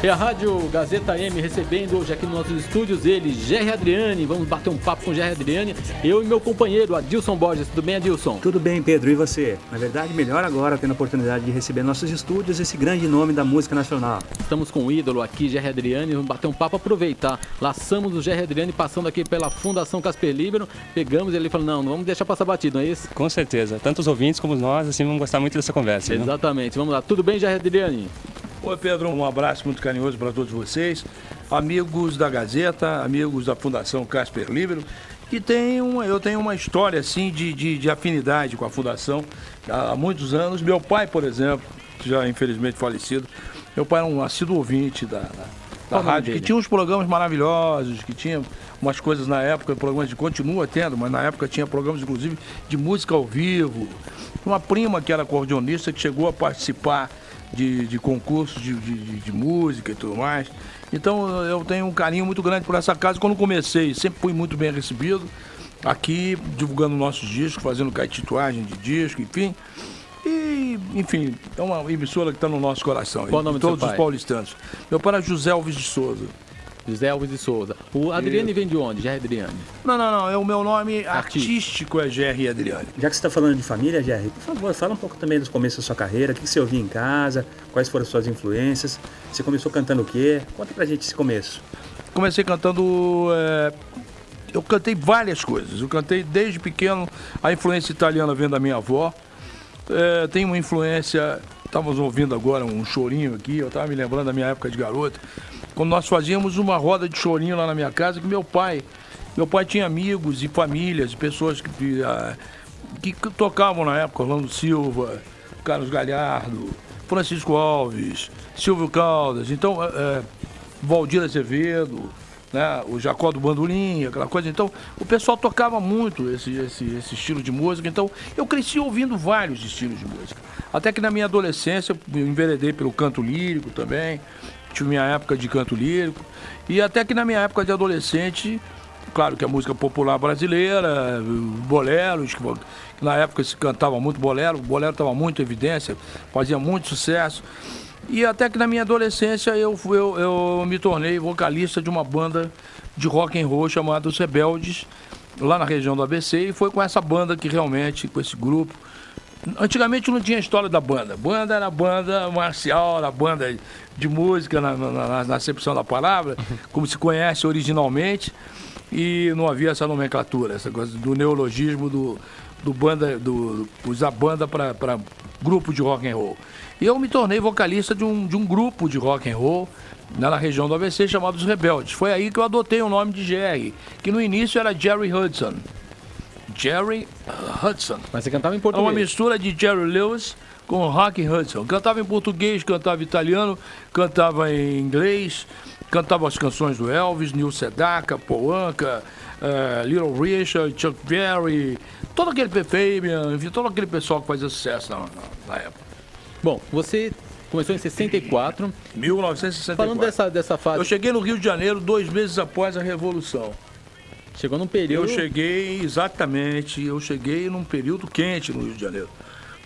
É a Rádio Gazeta M recebendo hoje aqui nos nossos estúdios ele, Gerry Adriani. Vamos bater um papo com o Gerry Adriani. Eu e meu companheiro, Adilson Borges. Tudo bem, Adilson? Tudo bem, Pedro. E você? Na verdade, melhor agora tendo a oportunidade de receber nossos estúdios esse grande nome da música nacional. Estamos com o ídolo aqui, Gerry Adriani. Vamos bater um papo, aproveitar. Laçamos o Gerry Adriani passando aqui pela Fundação Casper Libero. Pegamos ele e falou, não vamos deixar passar batido, não é isso? Com certeza. Tanto os ouvintes como nós, assim, vamos gostar muito dessa conversa. Exatamente. Vamos lá. Tudo bem, Gerry Adriani? Oi, Pedro, um abraço muito carinhoso para todos vocês, amigos da Gazeta, amigos da Fundação Casper Libero, que eu tenho uma história assim de afinidade com a Fundação há muitos anos. Meu pai, por exemplo, já infelizmente falecido, meu pai era um assíduo ouvinte da rádio, que tinha uns programas maravilhosos, que tinha umas coisas na época, programas continua tendo, mas na época tinha programas inclusive de música ao vivo. Uma prima que era acordeonista que chegou a participar de concursos de música e tudo mais. Então eu tenho um carinho muito grande por essa casa. Quando comecei, sempre fui muito bem recebido aqui, divulgando nossos discos, fazendo caetituagem de disco, enfim. E, enfim, é uma emissora que está no nosso coração. Qual o nome do seu pai? Todos os paulistanos. Meu pai era José Alves de Souza. José Alves de Souza. O Adriani vem de onde? Gerry Adriani? Não. O meu nome artístico é Gerry Adriani. Já que você está falando de família, Gerry, por favor, fala um pouco também dos começos da sua carreira. O que você ouvia em casa? Quais foram as suas influências? Você começou cantando o quê? Conta pra gente esse começo. Comecei cantando... Eu cantei várias coisas. Eu cantei desde pequeno. A influência italiana vem da minha avó. Tem uma influência... Estávamos ouvindo agora um chorinho aqui. Eu estava me lembrando da minha época de garoto. Quando nós fazíamos uma roda de chorinho lá na minha casa, que meu pai tinha amigos e famílias, pessoas que tocavam na época, Orlando Silva, Carlos Galhardo, Francisco Alves, Silvio Caldas, então Valdir Azevedo, né, o Jacó do Bandolim, aquela coisa. Então o pessoal tocava muito esse estilo de música, então eu cresci ouvindo vários estilos de música. Até que na minha adolescência eu enveredei pelo canto lírico também. Tive minha época de canto lírico. E até que na minha época de adolescente, claro que a música popular brasileira, boleros, que na época se cantava muito bolero, o bolero estava muito em evidência, fazia muito sucesso. E até que na minha adolescência eu me tornei vocalista de uma banda de rock and roll chamada Os Rebeldes, lá na região do ABC, e foi com essa banda que realmente, com esse grupo. Antigamente não tinha história da banda. Banda era banda marcial, era banda de música na acepção da palavra, como se conhece originalmente, e não havia essa nomenclatura, essa coisa do neologismo usar banda para grupo de rock and roll. E eu me tornei vocalista de um grupo de rock and roll na região do ABC chamado Os Rebeldes. Foi aí que eu adotei o nome de Gerry, que no início era Jerry Hudson. Gerry Hudson. Mas você cantava em português? É uma mistura de Jerry Lewis com Rock Hudson. Cantava em português, cantava em italiano, cantava em inglês, cantava as canções do Elvis, Neil Sedaka, Paul Anka, Little Richard, Chuck Berry, todo aquele Fabian, enfim, todo aquele pessoal que fazia sucesso na época. Bom, você começou em 64. 1964. Falando dessa fase... Eu cheguei no Rio de Janeiro 2 meses após a Revolução. Chegou num período... Eu cheguei num período quente no Rio de Janeiro.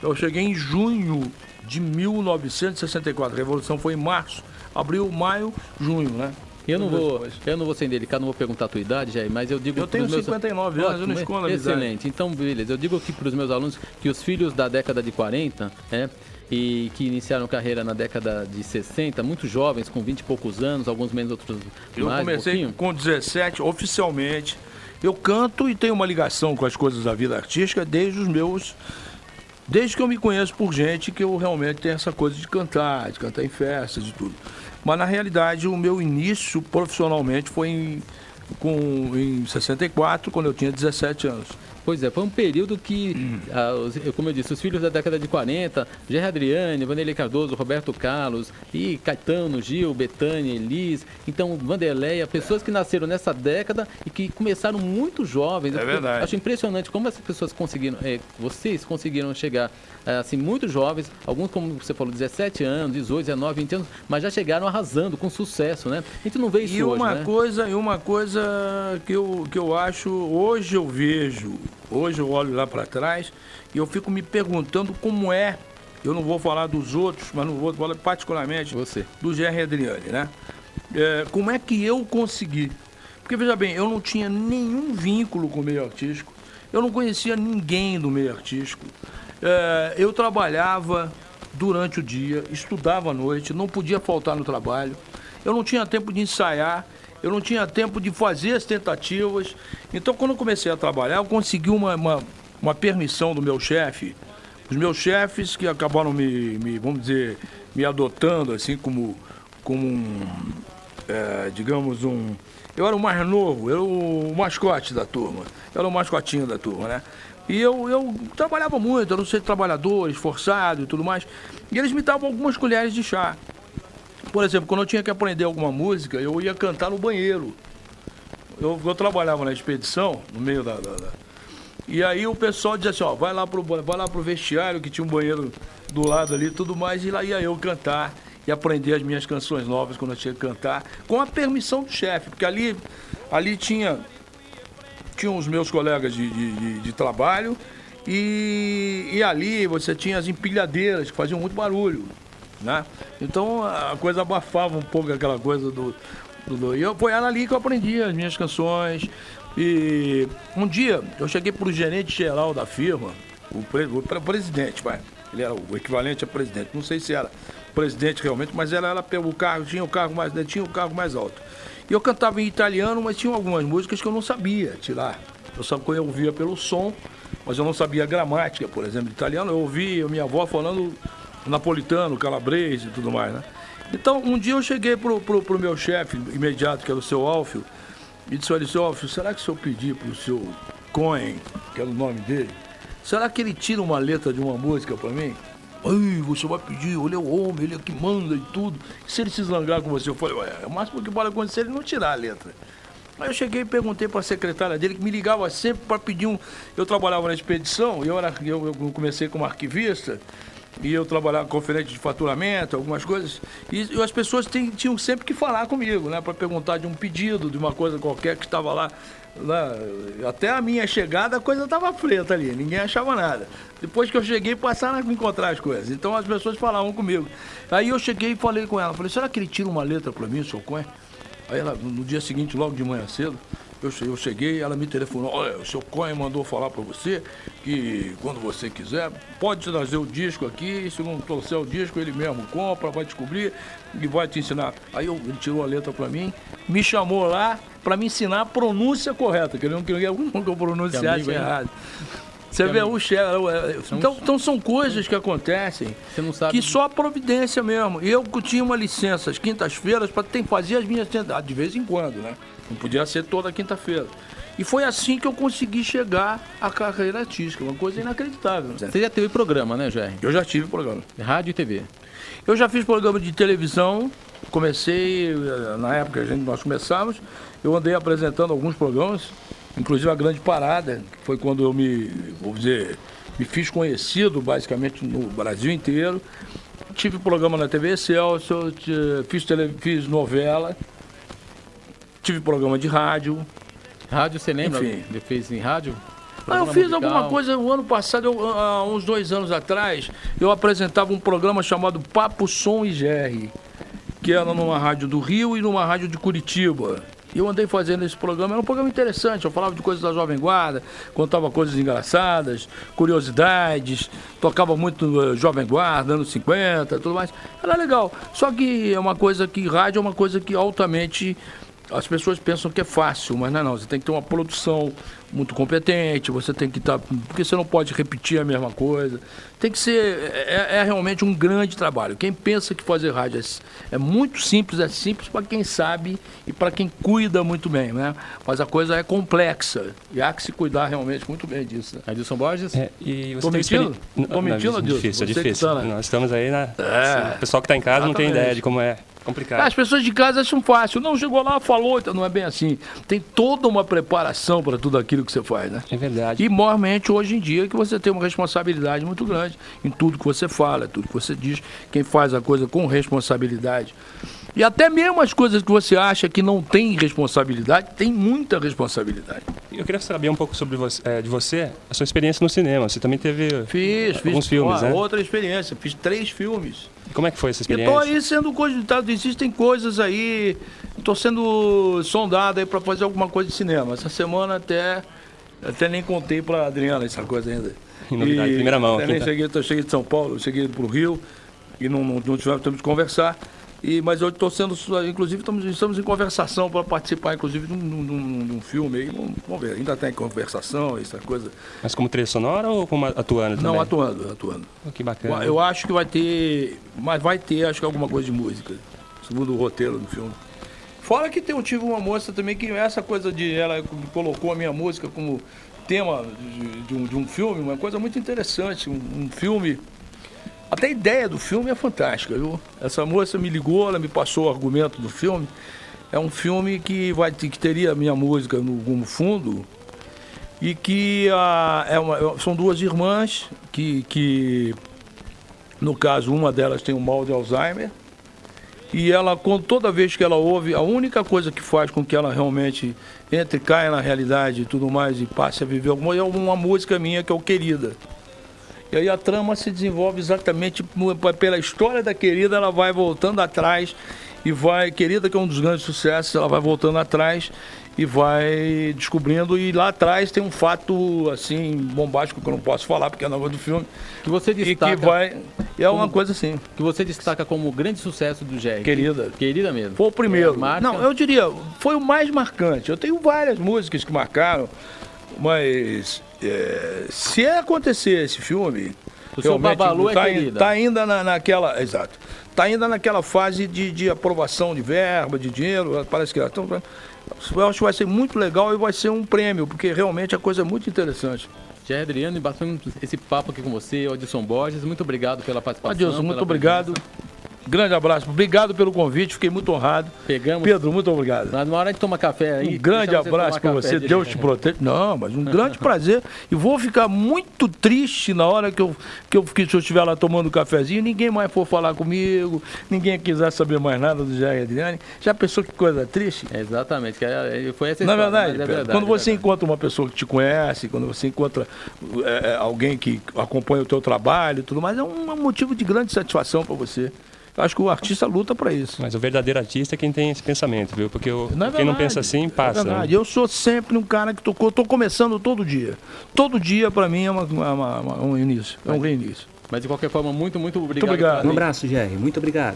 Eu cheguei em junho de 1964. A Revolução foi em março, abril, maio, junho, né? Eu não vou ser indelicado, não vou perguntar a tua idade, Jair, mas eu digo... Eu tenho 59 anos, eu não escondo a excelente. Então, beleza. Eu digo aqui para os meus alunos que os filhos da década de 40, e que iniciaram carreira na década de 60, muito jovens, com 20 e poucos anos, alguns menos, outros eu mais. Eu comecei com 17, oficialmente. Eu canto e tenho uma ligação com as coisas da vida artística desde que eu me conheço por gente, que eu realmente tenho essa coisa de cantar em festas e tudo. Mas na realidade o meu início profissionalmente foi em 64, quando eu tinha 17 anos. Pois é, foi um período que, como eu disse, os filhos da década de 40, Gerry Adriani, Vanderlei Cardoso, Roberto Carlos, e Caetano, Gil, Bethânia, Elis, então Vanderleia, pessoas que nasceram nessa década e que começaram muito jovens. É verdade. Acho impressionante como essas pessoas conseguiram, vocês conseguiram chegar assim, muito jovens, alguns, como você falou, 17 anos, 18, 19, 20 anos, mas já chegaram arrasando, com sucesso, né? A gente não vê isso hoje, né? E uma coisa que eu acho, hoje eu olho lá para trás e eu fico me perguntando como é eu não vou falar dos outros, mas não vou falar particularmente do Jerry Adriani, né? Como é que eu consegui? Porque, veja bem, eu não tinha nenhum vínculo com o meio artístico, eu não conhecia ninguém do meio artístico, eu trabalhava durante o dia, estudava à noite, não podia faltar no trabalho, eu não tinha tempo de ensaiar, eu não tinha tempo de fazer as tentativas. Então, quando eu comecei a trabalhar, eu consegui uma permissão do meu chefe. Os meus chefes que acabaram vamos dizer, me adotando assim como eu era o mais novo, eu era o mascote da turma, eu era o mascotinho da turma, né? E eu trabalhava muito, eu não sei, trabalhador, esforçado e tudo mais. E eles me davam algumas colheres de chá. Por exemplo, quando eu tinha que aprender alguma música, eu ia cantar no banheiro. Eu trabalhava na expedição, no meio da... E aí o pessoal dizia assim, ó, vai lá pro vestiário, que tinha um banheiro do lado ali e tudo mais, e lá ia eu cantar e aprender as minhas canções novas quando eu tinha que cantar, com a permissão do chefe, porque ali tinha os meus colegas de trabalho e ali você tinha as empilhadeiras que faziam muito barulho, né? Então a coisa abafava um pouco aquela coisa e foi ali que eu aprendi as minhas canções. E um dia eu cheguei pro gerente geral da firma, o presidente, ele era o equivalente a presidente, não sei se era presidente realmente, mas tinha o cargo mais alto. E eu cantava em italiano, mas tinha algumas músicas que eu não sabia tirar. Eu ouvia pelo som, mas eu não sabia a gramática, por exemplo, de italiano. Eu ouvia minha avó falando napolitano, calabrese e tudo mais, né? Então, um dia eu cheguei pro meu chefe imediato, que era o seu Alfio, e disse, olha, seu Alfio, será que se eu pedir pro seu Cohen, que era o nome dele, será que ele tira uma letra de uma música pra mim? Ai, você vai pedir, ele é o homem, ele é que manda e tudo. E se ele se zangar com você? Eu falei, o máximo que pode acontecer é ele não tirar a letra. Aí eu cheguei e perguntei para a secretária dele, que me ligava sempre para pedir Eu trabalhava na expedição, eu comecei como arquivista, e eu trabalhava com conferente de faturamento, algumas coisas, e as pessoas tinham sempre que falar comigo, né, para perguntar de um pedido, de uma coisa qualquer que estava lá. Até a minha chegada a coisa estava preta ali, ninguém achava nada. Depois que eu cheguei, passaram a me encontrar as coisas. Então as pessoas falavam comigo. Aí eu cheguei e falei com ela, falei, será que ele tira uma letra para mim, seu Cohen? Aí ela, no dia seguinte, logo de manhã cedo, eu cheguei, ela me telefonou, olha, o seu Cohen mandou falar para você que quando você quiser, pode trazer o disco aqui, se não trouxer o disco, ele mesmo compra, vai descobrir e vai te ensinar. Aí ele tirou a letra para mim, me chamou lá para me ensinar a pronúncia correta, que ele não queria que eu pronunciasse errado. Você vê o chefe. Então são coisas que acontecem que só a providência mesmo. Eu tinha uma licença às quintas-feiras para fazer as minhas tentativas, de vez em quando, né? Não podia ser toda quinta-feira. E foi assim que eu consegui chegar à carreira artística, uma coisa inacreditável. Você já teve programa, né, Jair? Eu já tive programa. Rádio e TV. Eu já fiz programa de televisão, comecei, na época que nós começamos, eu andei apresentando alguns programas, inclusive a Grande Parada, que foi quando eu me fiz conhecido basicamente no Brasil inteiro. Tive programa na TV Excelsior, fiz novela, tive programa de rádio. Rádio, você lembra? Enfim. Você fez em rádio? Eu fiz alguma coisa o ano passado, há uns 2 anos atrás, eu apresentava um programa chamado Papo, Som e GR, que era numa rádio do Rio e numa rádio de Curitiba. Eu andei fazendo esse programa, era um programa interessante, eu falava de coisas da Jovem Guarda, contava coisas engraçadas, curiosidades, tocava muito Jovem Guarda, anos 50, tudo mais. Era legal, só que rádio é uma coisa que altamente... As pessoas pensam que é fácil, mas não, você tem que ter uma produção muito competente, você tem que estar... Porque você não pode repetir a mesma coisa. Tem que ser... É realmente um grande trabalho. Quem pensa que fazer rádio é muito simples, é simples para quem sabe e para quem cuida muito bem, né? Mas a coisa é complexa e há que se cuidar realmente muito bem disso. Né? Adilson Borges? Estou mentindo? Estou mentindo, Adilson? É difícil. Nós estamos aí na... O pessoal que está em casa não tem ideia de como é complicado. As pessoas de casa acham fácil. Não, chegou lá, falou, então não é bem assim. Tem toda uma preparação para tudo aquilo que você faz, né? É verdade. E maiormente hoje em dia que você tem uma responsabilidade muito grande em tudo que você fala, tudo que você diz. Quem faz a coisa com responsabilidade E até mesmo as coisas que você acha que não tem responsabilidade, tem muita responsabilidade. Eu queria saber um pouco sobre você, de você, a sua experiência no cinema. Você também teve alguns filmes, né? Outra experiência, fiz 3 filmes. E como é que foi essa Eu experiência? estou aí sendo cogitado, existem coisas aí, estou sendo sondado aí para fazer alguma coisa de cinema. Essa semana até nem contei para Adriana essa coisa ainda. Novidade, primeira mão. Nem cheguei de São Paulo, cheguei para o Rio e não tivemos tempo de conversar. Mas eu estou sendo, inclusive, estamos em conversação para participar, inclusive, de um filme aí. Vamos ver, ainda está em conversação, essa coisa. Mas como trilha sonora ou como atuando também? Não, atuando. Oh, que bacana. Eu acho que vai ter, mas vai ter, acho que alguma coisa de música, segundo o roteiro do filme. Fora que eu tive uma moça também que essa coisa ela colocou a minha música como tema de um filme, uma coisa muito interessante, um filme. Até a ideia do filme é fantástica, viu? Essa moça me ligou, ela me passou o argumento do filme. É um filme que teria a minha música como fundo e que são 2 irmãs que, no caso, uma delas tem um mal de Alzheimer e ela, toda vez que ela ouve, a única coisa que faz com que ela realmente caia na realidade e tudo mais e passe a viver alguma é uma música minha que é o Querida. E aí a trama se desenvolve exatamente pela história da Querida, ela vai voltando atrás e vai, Querida, que é um dos grandes sucessos, ela vai voltando atrás e vai descobrindo, e lá atrás tem um fato assim bombástico que eu não posso falar porque é nova do filme. Que você destaca. E que vai. É uma coisa assim. Que você destaca como o grande sucesso do Jerry. Querida. Querida mesmo. Foi o primeiro. Marca... Não, eu diria, foi o mais marcante. Eu tenho várias músicas que marcaram, mas se acontecer esse filme, o seu Babalu tá ainda naquela, exato, tá ainda naquela fase de aprovação de verba, de dinheiro, parece que então, eu acho que vai ser muito legal e vai ser um prêmio, porque realmente a coisa é muito interessante. Jerry Adriano, embaçando esse papo aqui com você, Adilson Borges, muito obrigado pela participação. Adilson, muito obrigado. Grande abraço, obrigado pelo convite, fiquei muito honrado. Pedro, muito obrigado. Na hora de tomar café aí. Um grande abraço para você, Deus te proteja. Não, mas um grande prazer. E vou ficar muito triste na hora que eu se eu estiver lá tomando um cafezinho, ninguém mais for falar comigo, ninguém quiser saber mais nada do Jair Adriani. Já pensou que coisa triste? Exatamente, foi essa história. Não é verdade, é verdade, quando você encontra uma pessoa que te conhece, quando você encontra alguém que acompanha o teu trabalho e tudo mais, é um motivo de grande satisfação para você. Eu acho que o artista luta para isso. Mas o verdadeiro artista é quem tem esse pensamento, viu? Porque quem não pensa assim, passa. É verdade. Eu sou sempre um cara que estou começando todo dia. Todo dia, para mim, é um início, é um reinício. Mas, de qualquer forma, muito obrigado. Muito obrigado. Um abraço, Jerry. Muito obrigado.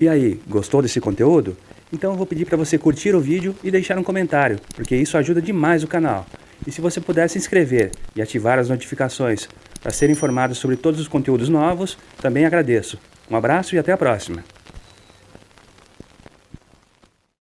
E aí, gostou desse conteúdo? Então eu vou pedir para você curtir o vídeo e deixar um comentário, porque isso ajuda demais o canal. E se você puder se inscrever e ativar as notificações para ser informado sobre todos os conteúdos novos, também agradeço. Um abraço e até a próxima.